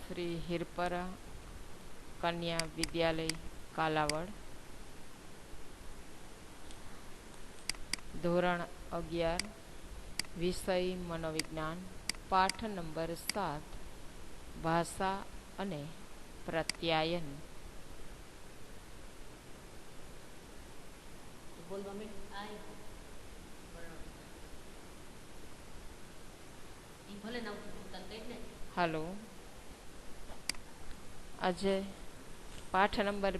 શ્રી હિરપરા કન્યા વિદ્યાલય કાલાવડ, ધોરણ 11, વિષય મનોવિજ્ઞાન, પાઠ નંબર 7, ભાષા અને પ્રત્યાયન. હાલો, આજે પાઠ નંબર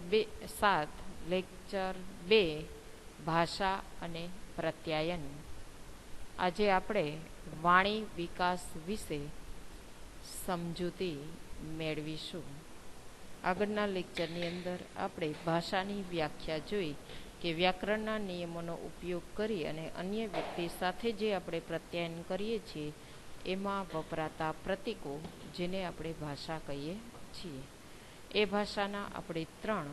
7, લેક્ચર 2, ભાષા અને પ્રત્યાયન. આજે આપણે વાણી વિકાસ વિશે સમજૂતી મેળવીશું. આગળના લેક્ચરની અંદર આપણે ભાષાની વ્યાખ્યા જોઈ કે વ્યાકરણના નિયમોનો ઉપયોગ કરી અને અન્ય વ્યક્તિ સાથે જે આપણે પ્રત્યાયન કરીએ છીએ એમાં વપરાતા પ્રતીકો, જેને આપણે ભાષા કહીએ છીએ. એ ભાષાના આપણે 3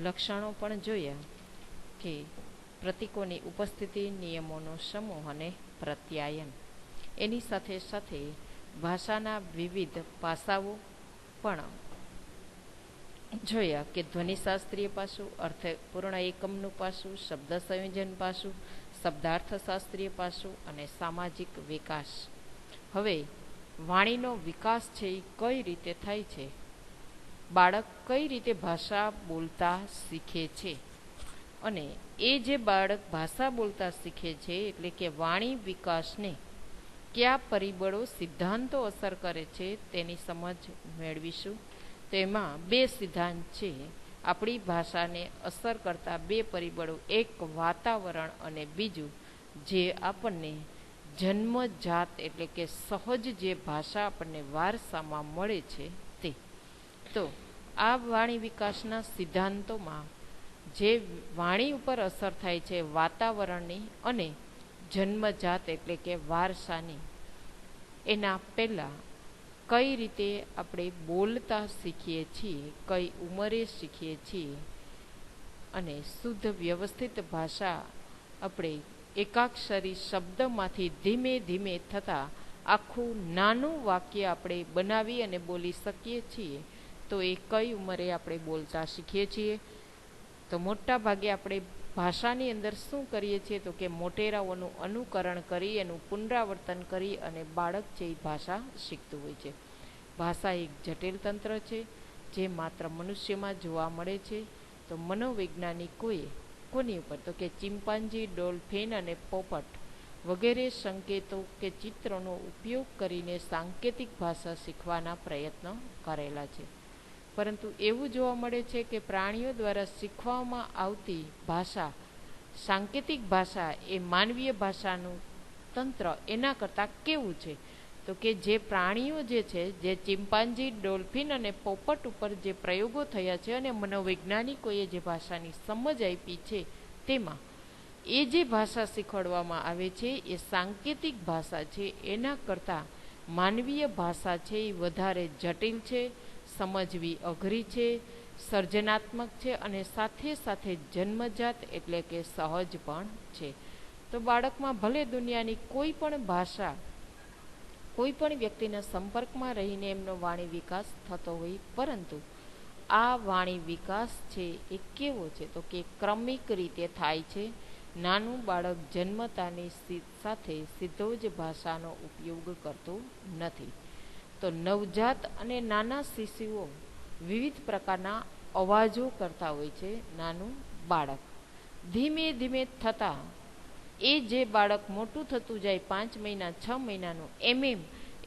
લક્ષણો પણ જોયા કે પ્રતીકોની ઉપસ્થિતિ, નિયમોનો સમૂહ અને પ્રત્યાયન. એની સાથે સાથે ભાષાના વિવિધ પાસાઓ પણ જોયા કે ધ્વનિશાસ્ત્રીય પાસું, અર્થપૂર્ણ એકમનું પાસું, શબ્દ સંયોજન પાસું, શબ્દાર્થશાસ્ત્રીય પાસું અને સામાજિક વિકાસ. હવે વાણીનો વિકાસ છે એ કઈ રીતે થાય છે, બાળક કઈ રીતે ભાષા બોલતા શીખે છે, અને એ જે બાળક ભાષા બોલતા શીખે છે એટલે કે વાણી વિકાસને કયા પરિબળો, સિદ્ધાંતો અસર કરે છે તેની સમજ મેળવીશું. તેમાં 2 સિદ્ધાંત છે આપણી ભાષાને અસર કરતા 2 પરિબળો, એક વાતાવરણ અને બીજું જે આપણને જન્મજાત એટલે કે સહજ જે ભાષા આપણને વારસામાં મળે છે તે. તો આ વાણી વિકાસના સિદ્ધાંતોમાં જે વાણી ઉપર અસર થાય છે વાતાવરણની અને જન્મજાત એટલે કે વારસાની, એના પહેલાં કઈ રીતે આપણે બોલતા શીખીએ છીએ, કઈ ઉંમરે શીખીએ છીએ, અને શુદ્ધ વ્યવસ્થિત ભાષા આપણે એકાક્ષરી શબ્દમાંથી ધીમે ધીમે થતાં આખું નાનું વાક્ય આપણે બનાવી અને બોલી શકીએ છીએ. તો એ કઈ ઉંમરે આપણે બોલતા શીખીએ છીએ? તો મોટા ભાગે આપણે ભાષાની અંદર શું કરીએ છીએ તો કે મોટેરાઓનું અનુકરણ કરી, એનું પુનરાવર્તન કરી અને બાળક છે એ ભાષા શીખતું હોય છે. ભાષા એક જટિલ તંત્ર છે જે માત્ર મનુષ્યમાં જોવા મળે છે. તો મનોવૈજ્ઞાનિકોએ કોની ઉપર તો કે ચિમ્પાન્જી, ડોલ્ફિન અને પોપટ વગેરે સંકેતો કે ચિત્રોનો ઉપયોગ કરીને સાંકેતિક ભાષા શીખવાના પ્રયત્નો કરેલા છે. પરંતુ એવું જોવા મળે છે કે પ્રાણીઓ દ્વારા શીખવામાં આવતી ભાષા, સાંકેતિક ભાષા, એ માનવીય ભાષાનું તંત્ર એના કરતાં કેવું છે તો કે જે પ્રાણીઓ જે છે, જે ચિમ્પાન્જી, ડોલ્ફિન અને પોપટ ઉપર જે પ્રયોગો થયા છે અને મનોવૈજ્ઞાનિકોએ જે ભાષાની સમજ આપી છે તેમાં એ જે ભાષા શીખવાડવામાં આવે છે એ સાંકેતિક ભાષા છે, એના કરતાં માનવીય ભાષા છે એ વધારે જટિલ છે, સમજવી અઘરી છે, સર્જનાત્મક છે અને સાથે સાથે જન્મજાત એટલે કે સહજ પણ છે. તો બાળકમાં ભલે દુનિયાની કોઈ પણ ભાષા કોઈ પણ વ્યક્તિના સંપર્કમાં રહીને એમનો વાણી વિકાસ થતો હોય, પરંતુ આ વાણી વિકાસ છે એ કેવો છે તો કે ક્રમિક રીતે થાય છે. નાનું બાળક જન્મતાની સાથે સીધો જ ભાષાનો ઉપયોગ કરતું નથી. તો નવજાત અને નાના શિશુઓ વિવિધ પ્રકારના અવાજો કરતા હોય છે. નાનું બાળક ધીમે ધીમે થતાં એ જે બાળક મોટું થતું જાય, 5 મહિના 6 મહિનાનું, એમ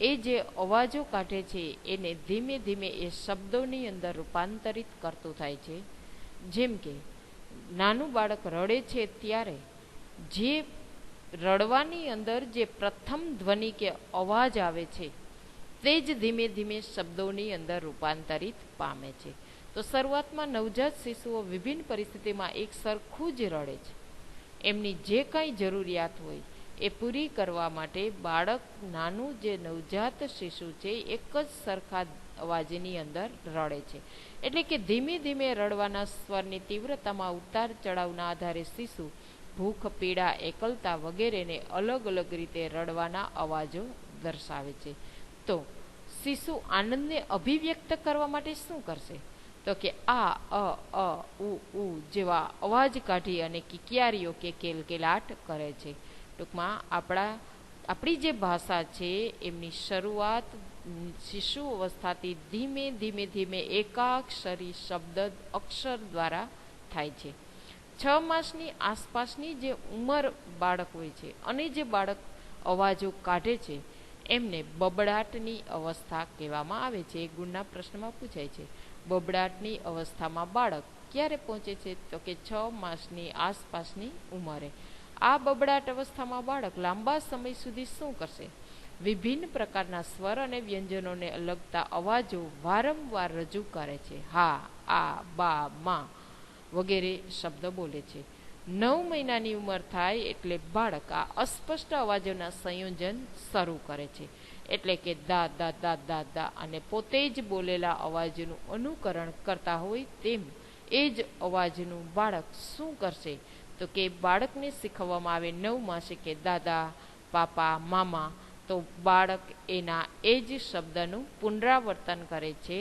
એ જે અવાજો કાઢે છે એને ધીમે ધીમે એ શબ્દોની અંદર રૂપાંતરિત કરતું થાય છે. જેમ કે નાનું બાળક રડે છે ત્યારે જે રડવાની અંદર જે પ્રથમ ધ્વનિ કે અવાજ આવે છે તે જ ધીમે ધીમે શબ્દોની અંદર રૂપાંતરિત પામે છે. તો શરૂઆતમાં નવજાત શિશુઓ વિભિન્ન પરિસ્થિતિમાં એક સરખું જ રડે છે. એમની જે કાંઈ જરૂરિયાત હોય એ પૂરી કરવા માટે બાળક, નાનું જે નવજાત શિશુ છે, એક જ સરખા અવાજની અંદર રડે છે. એટલે કે ધીમે ધીમે રડવાના સ્વરની તીવ્રતામાં ઉતાર ચઢાવના આધારે શિશુ ભૂખ, પીડા, એકલતા વગેરેને અલગ અલગ રીતે રડવાના અવાજો દર્શાવે છે. તો શિશુ આનંદને અભિવ્યક્ત કરવા માટે શું કરશે? તો કે અ ઉ જેવા અવાજ કાઢી અને કિકિયારીઓ કે કેલકેલાટ કરે છે. ટૂંકમાં આપણી જે ભાષા છે એમની શરૂઆત શિશુ અવસ્થાથી ધીમે ધીમે ધીમે એકાક્ષરી શબ્દ અક્ષર દ્વારા થાય છે. 6 માસની આસપાસની જે ઉંમર બાળક હોય છે અને જે બાળક અવાજો કાઢે છે એમને બબડાટની અવસ્થા કહેવામાં આવે છે. એક ગુણના પ્રશ્નમાં પૂછાય છે, બબડાટની અવસ્થામાં બાળક ક્યારે પહોંચે છે? તો કે 6 માસની આસપાસની ઉંમરે. આ બબડાટ અવસ્થામાં બાળક લાંબા સમય સુધી શું કરશે? વિભિન્ન પ્રકારના સ્વર અને વ્યંજનોને લગતા અવાજો વારંવાર રજૂ કરે છે. હા, આ, બા, મા વગેરે શબ્દ બોલે છે. 9 મહિનાની ઉંમર થાય એટલે બાળક આ અસ્પષ્ટ અવાજોના સંયોજન શરૂ કરે છે. એટલે કે દા દા દા દા દા અને પોતે જ બોલેલા અવાજનું અનુકરણ કરતા હોય તેમ એ જ અવાજનું બાળક શું કરશે? તો કે બાળકને શીખવવામાં આવે 9 માસે કે દાદા, પાપા, મામા, તો બાળક એના એ જ શબ્દનું પુનરાવર્તન કરે છે.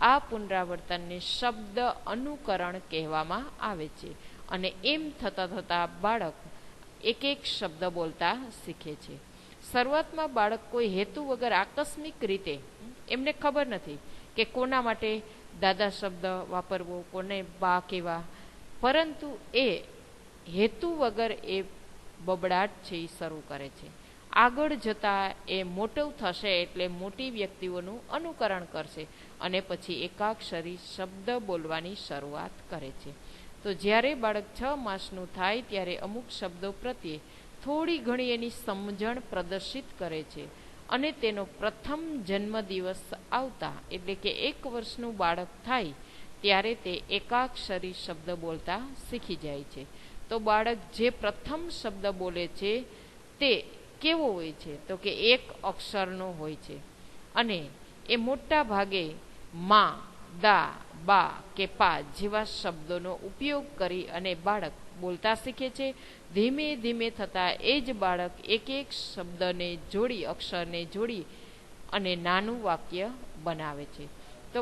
આ પુનરાવર્તનને શબ્દ અનુકરણ કહેવામાં આવે છે. અને એમ થતાં થતાં બાળક એક એક શબ્દ બોલતા શીખે છે. શરૂઆતમાં બાળક કોઈ હેતુ વગર આકસ્મિક રીતે, એમને ખબર નથી કે કોના માટે દાદા શબ્દ વાપરવો, કોને બા કહેવા, પરંતુ એ હેતુ વગર એ બબડાટ છે એ શરૂ કરે છે. આગળ જતાં એ મોટું થશે એટલે મોટી વ્યક્તિઓનું અનુકરણ કરશે અને પછી એકાક્ષરી શબ્દ બોલવાની શરૂઆત કરે છે. તો જ્યારે બાળક 6 માસનું થાય ત્યારે અમુક શબ્દો પ્રત્યે થોડી ઘણી એની સમજણ પ્રદર્શિત કરે છે અને તેનો પ્રથમ જન્મદિવસ આવતા એટલે કે 1 વર્ષનું બાળક થાય ત્યારે તે એકાક્ષરી શબ્દ બોલતા શીખી જાય છે. તો બાળક જે પ્રથમ શબ્દ બોલે છે તે કેવો હોય છે? તો કે 1 અક્ષરનો હોય છે અને એ મોટા ભાગે મા, દા, બા કે પા જેવા શબ્દોનો ઉપયોગ કરી અને બાળક બોલતા શીખે છે. ધીમે ધીમે થતાં એ જ બાળક એક એક શબ્દને જોડી, અક્ષરને જોડી અને નાનું વાક્ય બનાવે છે. તો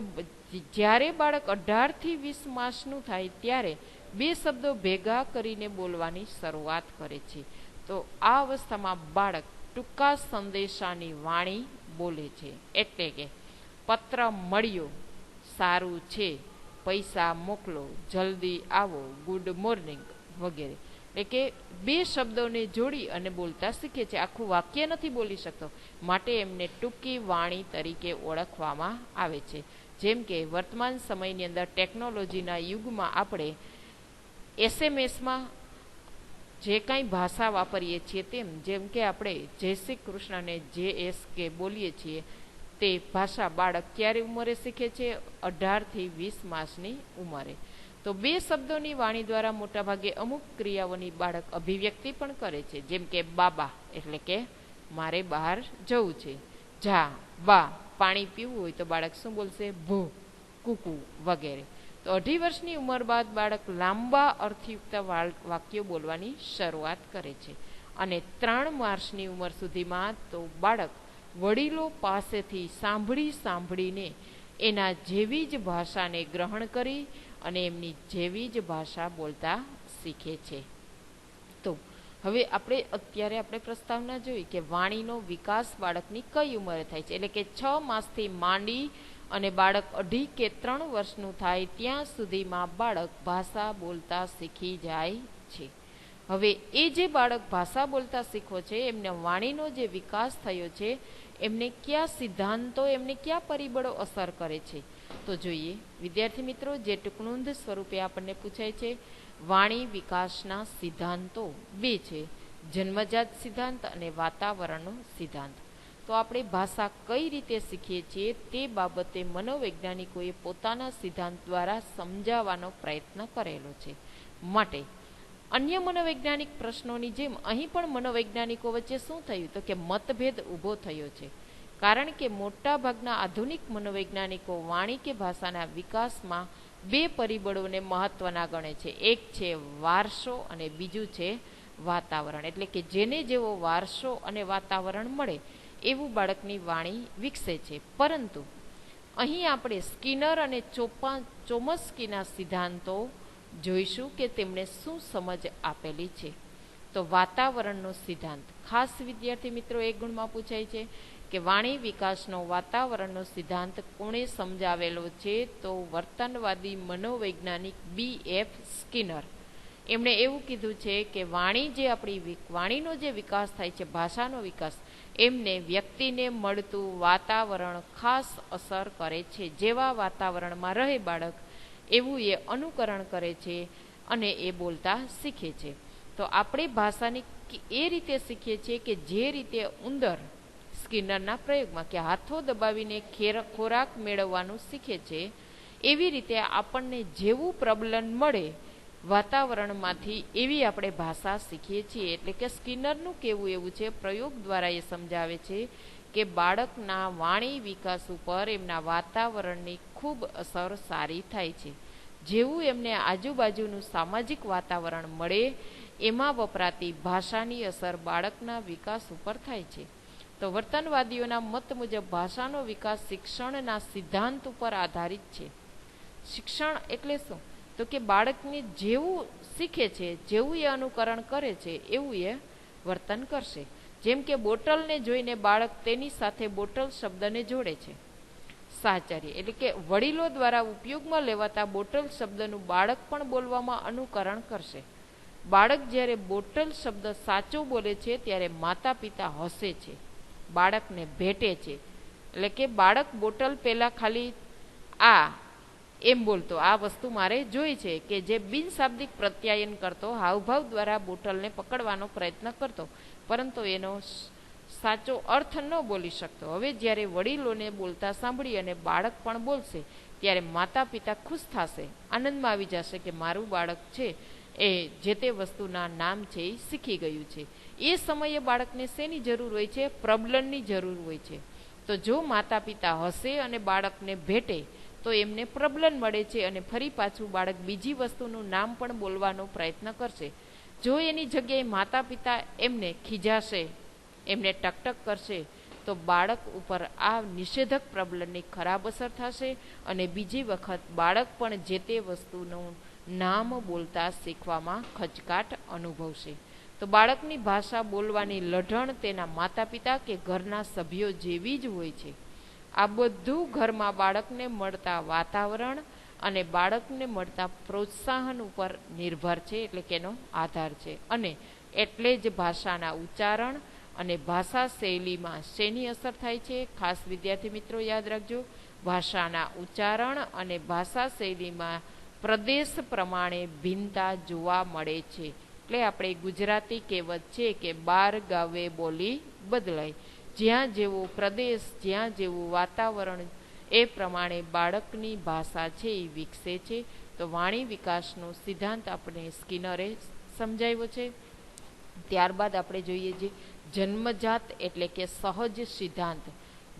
જ્યારે બાળક 18 થી 20 માસનું થાય ત્યારે 2 શબ્દો ભેગા કરીને બોલવાની શરૂઆત કરે છે. તો આ અવસ્થામાં બાળક ટૂંકા સંદેશાની વાણી બોલે છે. એટલે કે પત્ર મળ્યો, સારું છે, પૈસા મોકલો, જલ્દી આવો, ગુડ મોર્નિંગ વગેરે. એટલે કે 2 શબ્દોને જોડી અને બોલતા શીખે છે. આખું વાક્ય નથી બોલી શકતો, માટે એમને ટૂંકી વાણી તરીકે ઓળખવામાં આવે છે. જેમ કે વર્તમાન સમયની અંદર ટેકનોલોજીના યુગમાં આપણે SMS-માં જે કાંઈ ભાષા વાપરીએ છીએ તેમ, જેમ કે આપણે જય શ્રી કૃષ્ણને JSK બોલીએ છીએ, તે ભાષા બાળક ક્યારે ઉંમરે શીખે છે? 18 થી 20 માસની ઉંમરે. તો 2 શબ્દોની વાણી દ્વારા મોટાભાગે અમુક ક્રિયાઓની બાળક અભિવ્યક્તિ પણ કરે છે. જેમ કે બાબા એટલે કે મારે બહાર જવું છે, જા, બા પાણી પીવું હોય તો બાળક શું બોલશે? ભૂ, કુકુ વગેરે. તો 2.5 વર્ષની ઉંમર બાદ બાળક લાંબા અર્થયુક્ત વાક્યો બોલવાની શરૂઆત કરે છે અને 3 વર્ષની ઉંમર સુધીમાં તો બાળક વડીલો પાસેથી સાંભળીને એના જેવી જ ભાષાને ગ્રહણ કરી અને એમની જેવી જ ભાષા બોલતા શીખે છે. તો હવે અત્યારે આપણે પ્રસ્તાવના જોઈ કે વાણીનો વિકાસ બાળકની કઈ ઉંમરે થાય છે. એટલે કે 6 માસથી માંડી અને બાળક 2.5 કે 3 વર્ષનું થાય ત્યાં સુધીમાં બાળક ભાષા બોલતા શીખી જાય છે. હવે એ જે બાળક ભાષા બોલતા શીખો છે એમને વાણીનો જે વિકાસ થયો છે એમને કયા સિદ્ધાંતો, એમને કયા પરિબળો અસર કરે છે? તો જોઈએ વિદ્યાર્થી મિત્રો, જે ટૂંકનોંધ સ્વરૂપે આપણને પૂછાય છે. વાણી વિકાસના સિદ્ધાંતો 2 છે, જન્મજાત સિદ્ધાંત અને વાતાવરણનો સિદ્ધાંત. તો આપણે ભાષા કઈ રીતે શીખીએ છીએ તે બાબતે મનોવૈજ્ઞાનિકોએ પોતાના સિદ્ધાંત દ્વારા સમજાવવાનો પ્રયત્ન કરેલો છે. માટે અન્ય મનોવૈજ્ઞાનિક પ્રશ્નોની જેમ અહીં પણ મનોવૈજ્ઞાનિકો વચ્ચે શું થયું? તો કે મતભેદ ઊભો થયો છે. કારણ કે મોટાભાગના આધુનિક મનોવૈજ્ઞાનિકો વાણી કે ભાષાના વિકાસમાં 2 પરિબળોને મહત્વના ગણે છે. એક છે વારસો અને બીજું છે વાતાવરણ. એટલે કે જેને જેવો વારસો અને વાતાવરણ મળે એવું બાળકની વાણી વિકસે છે. પરંતુ અહીં આપણે સ્કિનર અને ચોમસ્કીના સિદ્ધાંતો જોઈશું કે તેમણે શું સમજ આપેલી છે. તો વાતાવરણનો સિદ્ધાંત, ખાસ વિદ્યાર્થી મિત્રો એક ગુણમાં પૂછાય છે કે વાણી વિકાસનો વાતાવરણનો સિદ્ધાંત કોણે સમજાવેલો છે? તો વર્તનવાદી મનોવૈજ્ઞાનિક B.F. સ્કિનર. એમણે એવું કીધું છે કે વાણીનો જે વિકાસ થાય છે, ભાષાનો વિકાસ, એમને વ્યક્તિને મળતું વાતાવરણ ખાસ અસર કરે છે. જેવા વાતાવરણમાં રહે બાળક એવું એ અનુકરણ કરે છે અને એ બોલતા શીખે છે. તો આપણે ભાષાની એ રીતે શીખીએ છીએ કે જે રીતે ઉંદર સ્કિનરના પ્રયોગમાં કે હાથો દબાવીને ખોરાક મેળવવાનું શીખે છે, એવી રીતે આપણને જેવું પ્રબલન મળે વાતાવરણમાંથી એવી આપણે ભાષા શીખીએ છીએ. એટલે કે સ્કિનરનું કહેવું એવું છે, પ્રયોગ દ્વારા એ સમજાવે છે કે બાળકના વાણી વિકાસ ઉપર એમના વાતાવરણની ખૂબ અસર સારી થાય છે. જેવું એમને આજુબાજુનું સામાજિક વાતાવરણ મળે એમાં વપરાતી ભાષાની અસર બાળકના વિકાસ ઉપર થાય છે. તો વર્તનવાદીઓના મત મુજબ ભાષાનો વિકાસ શિક્ષણના સિદ્ધાંત ઉપર આધારિત છે. શિક્ષણ એટલે શું? તો કે બાળકને જેવું શીખે છે, જેવું એ અનુકરણ કરે છે એવું એ વર્તન કરશે. જેમ કે બોટલને જોઈને બાળક તેની સાથે બોટલ શબ્દને જોડે છે. સાહચર્ય એટલે કે વડીલો દ્વારા ઉપયોગમાં લેવાતા બોટલ શબ્દનું બાળક પણ બોલવામાં અનુકરણ કરશે. બાળક જ્યારે બોટલ શબ્દ સાચો બોલે છે ત્યારે માતા પિતા હસે છે, બાળકને ભેટે છે. એટલે કે બાળક બોટલ પહેલા ખાલી એમ બોલતો, આ વસ્તુ મારે જોઈ છે, કે જે બિનશાબ્દિક પ્રત્યાયન કરતો, હાવભાવ દ્વારા બોટલને પકડવાનો પ્રયત્ન કરતો, પરંતુ એનો સાચો અર્થ ન બોલી શકતો. હવે જ્યારે વડીલોને બોલતા સાંભળી અને બાળક પણ બોલશે ત્યારે માતા પિતા ખુશ થશે, આનંદમાં આવી જશે કે મારું બાળક છે એ જે તે વસ્તુના નામ છે એ શીખી ગયું છે. એ સમયે બાળકને શેની જરૂર હોય છે? પ્રબલનની જરૂર હોય છે. તો જો માતા પિતા હસે અને બાળકને ભેટે તો એમને પ્રબલન મળે છે અને ફરી પાછું બાળક બીજી વસ્તુનું નામ પણ બોલવાનો પ્રયત્ન કરશે. જો એની જગ્યાએ માતા પિતા એમને ખીજાશે, એમને ટકટક કરશે, તો બાળક ઉપર આ નિષેધક પ્રબલનની ખરાબ અસર થશે અને બીજી વખત બાળક પણ જે તે વસ્તુનું નામ બોલતા શીખવામાં ખચકાટ અનુભવશે. તો બાળકની ભાષા બોલવાની લઢણ તેના માતા પિતા કે ઘરના સભ્યો જેવી જ હોય છે. આ બધું ઘરમાં બાળકને મળતા વાતાવરણ અને બાળકને મળતા પ્રોત્સાહન ઉપર નિર્ભર છે, એટલે કે એનો આધાર છે. અને એટલે જ ભાષાના ઉચ્ચારણ અને ભાષા શૈલીમાં શેની અસર થાય છે? ખાસ વિદ્યાર્થી મિત્રો યાદ રાખજો, ભાષાના ઉચ્ચારણ અને ભાષા શૈલીમાં પ્રદેશ પ્રમાણે ભિન્નતા જોવા મળે છે. એટલે આપણે ગુજરાતી કહેવત છે કે 12 ગાવે બોલી બદલાય. જ્યાં જેવો પ્રદેશ, જ્યાં જેવું વાતાવરણ, એ પ્રમાણે બાળકની ભાષા છે એ વિકસે છે. તો વાણી વિકાસનો સિદ્ધાંત આપણે સ્કિનરે સમજાવ્યો છે. ત્યારબાદ આપણે જોઈએ છે જન્મજાત એટલે કે સહજ સિદ્ધાંત,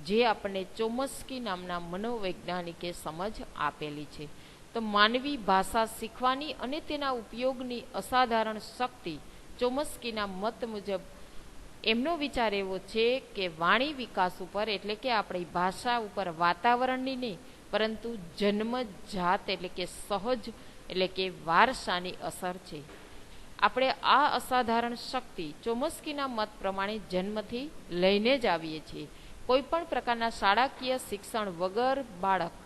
જે આપણને ચોમસ્કી નામના મનોવૈજ્ઞાનિકે સમજ આપેલી છે. તો માનવી ભાષા શીખવાની અને તેના ઉપયોગની અસાધારણ શક્તિ, ચોમસ્કીના મત મુજબ એમનો વિચાર એવો છે કે વાણી વિકાસ ઉપર એટલે કે આપણી ભાષા ઉપર વાતાવરણની નહીં પરંતુ જન્મજાત એટલે કે સહજ એટલે કે વારસાની અસર છે. આપણે આ અસાધારણ શક્તિ ચોમસ્કીના મત પ્રમાણે જન્મથી લઈને જ આવીએ છીએ. કોઈ પણ પ્રકારના શાળાકીય શિક્ષણ વગર બાળક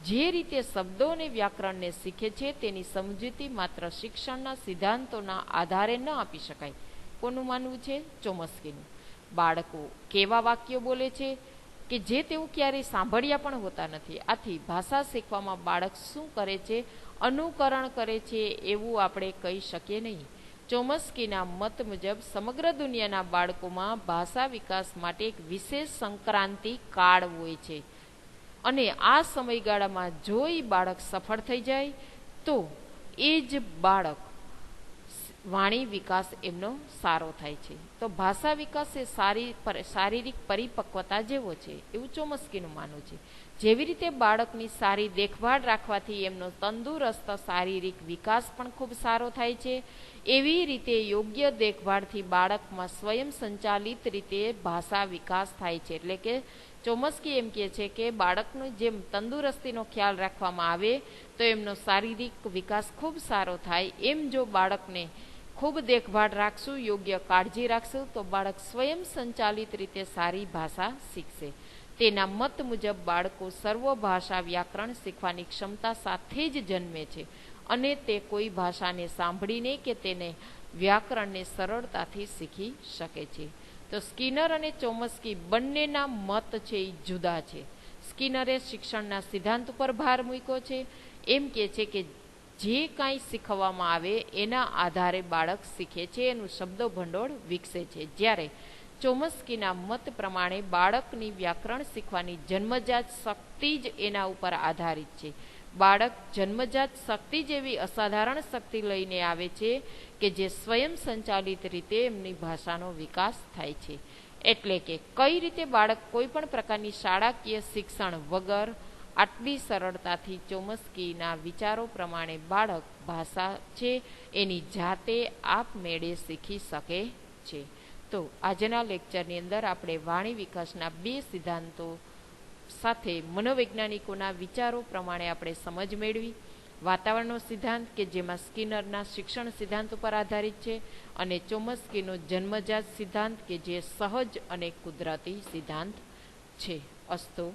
જે રીતે શબ્દો અને વ્યાકરણને શીખે છે તેની સમજૂતી માત્ર શિક્ષણના સિદ્ધાંતોના આધારે ન આપી શકાય. કોનું માનવું છે? ચોમસ્કીનું. બાળકો કેવા વાક્યો બોલે છે કે જે તેઓ ક્યારેય સાંભળ્યા પણ હોતા નથી. આથી ભાષા શીખવામાં બાળક શું કરે છે? અનુકરણ કરે છે એવું આપણે કહી શકીએ નહીં. ચોમસ્કીના મત મુજબ સમગ્ર દુનિયાના બાળકોમાં ભાષા વિકાસ માટે એક વિશેષ સંક્રાંતિ કાળ હોય છે અને આ સમયગાળામાં જો એ બાળક સફળ થઈ જાય તો એ જ બાળક વાણી વિકાસ એમનો સારો થાય છે. તો ભાષા વિકાસ એ શારીરિક પરિપક્વતા જેવો છે એવું ચોમસ્કીનું માનવું છે. જેવી રીતે બાળકની સારી દેખભાળ રાખવાથી એમનો તંદુરસ્ત શારીરિક વિકાસ પણ ખૂબ સારો થાય છે, એવી રીતે યોગ્ય દેખભાળથી બાળકમાં સ્વયં સંચાલિત રીતે ભાષા વિકાસ થાય છે. એટલે કે ચોમસ્કી એમ કહે છે કે બાળકનો જેમ તંદુરસ્તીનો ખ્યાલ રાખવામાં આવે તો એમનો શારીરિક વિકાસ ખૂબ સારો થાય, એમ જો બાળકને ખૂબ દેખભાળ રાખશું, યોગ્ય કાળજી રાખશું તો બાળક સ્વયં સંચાલિત રીતે સારી ભાષા શીખશે. તેના મત મુજબ બાળકો સર્વ ભાષા વ્યાકરણ શીખવાની ક્ષમતા સાથે જ જન્મે છે અને તે કોઈ ભાષાને સાંભળીને કે તેને વ્યાકરણને સરળતાથી શીખી શકે છે. તો સ્કિનર અને ચોમસ્કી બંનેના મત છે એ જુદા છે. સ્કિનરે શિક્ષણના સિદ્ધાંત ઉપર ભાર મૂક્યો છે. એમ કહે છે કે જે કાંઈ શીખવવામાં આવે એના આધારે બાળક શીખે છે, એનું શબ્દો ભંડોળ વિકસે છે. જ્યારે ચોમસ્કીના મત પ્રમાણે બાળકની વ્યાકરણ શીખવાની જન્મજાત શક્તિ જ એના ઉપર આધારિત છે. બાળક જન્મજાત શક્તિ જેવી અસાધારણ શક્તિ લઈને આવે છે કે જે સ્વયં સંચાલિત રીતે એમની ભાષાનો વિકાસ થાય છે. એટલે કે કઈ રીતે બાળક કોઈ પણ પ્રકારની શાળાકીય શિક્ષણ વગર આટલી સરળતાથી ચોમસ્કીના વિચારો પ્રમાણે બાળક ભાષા છે એની જાતે આપમેળે શીખી શકે છે. તો આજના લેક્ચરની અંદર આપણે વાણી વિકાસના 2 સિદ્ધાંતો સાથે મનોવૈજ્ઞાનિકોના વિચારો પ્રમાણે આપણે સમજ મેળવી. વાતાવરણનો સિદ્ધાંત કે જેમાં સ્કિનરના શિક્ષણ સિદ્ધાંત ઉપર આધારિત છે, અને ચોમસ્કીનો જન્મજાત સિદ્ધાંત કે જે સહજ અને કુદરતી સિદ્ધાંત છે. અસ્તુ.